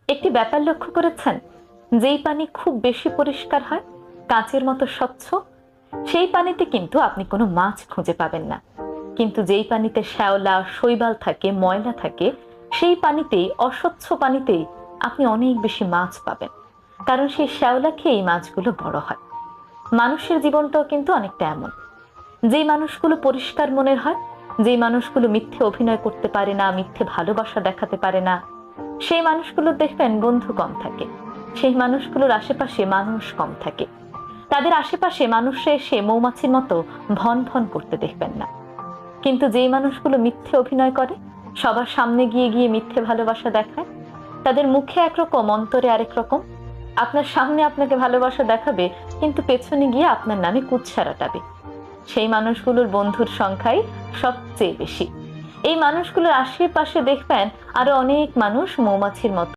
একটি ব্যাপার লক্ষ্য করেছেন? যেই পানি খুব বেশি পরিষ্কার হয়, কাঁচের মতো স্বচ্ছ, সেই পানিতে কিন্তু আপনি কোনো মাছ খুঁজে পাবেন না। কিন্তু যেই পানিতে শ্যাওলা শৈবাল থাকে, ময়লা থাকে, সেই পানিতেই, অস্বচ্ছ পানিতেই আপনি অনেক বেশি মাছ পাবেন। কারণ সেই শ্যাওলা খেয়েই মাছগুলো বড় হয়। মানুষের জীবনটাও কিন্তু অনেকটা এমন। যেই মানুষগুলো পরিষ্কার মনের হয়, যেই মানুষগুলো মিথ্যে অভিনয় করতে পারে না, মিথ্যে ভালোবাসা দেখাতে পারে না, সেই মানুষগুলো দেখবেন বন্ধু কম থাকে। সেই মানুষগুলোর আশেপাশে মানুষ কম থাকে। তাদের আশেপাশে মানুষরা এসে মৌমাছির মতো ভন ভন করতে দেখবেন না। কিন্তু যেই মানুষগুলো মিথ্যে অভিনয় করে, সবার সামনে গিয়ে গিয়ে মিথ্যে ভালোবাসা দেখায়, তাদের মুখে একরকম, অন্তরে আরেক রকম। আপনার সামনে আপনাকে ভালোবাসা দেখাবে, কিন্তু পেছনে গিয়ে আপনার নামে কুৎসা রটাবে। সেই মানুষগুলোর বন্ধুর সংখ্যাই সবচেয়ে বেশি। এই মানুষগুলোর আশেপাশে দেখবেন আরো অনেক মানুষ মৌমাছির মতো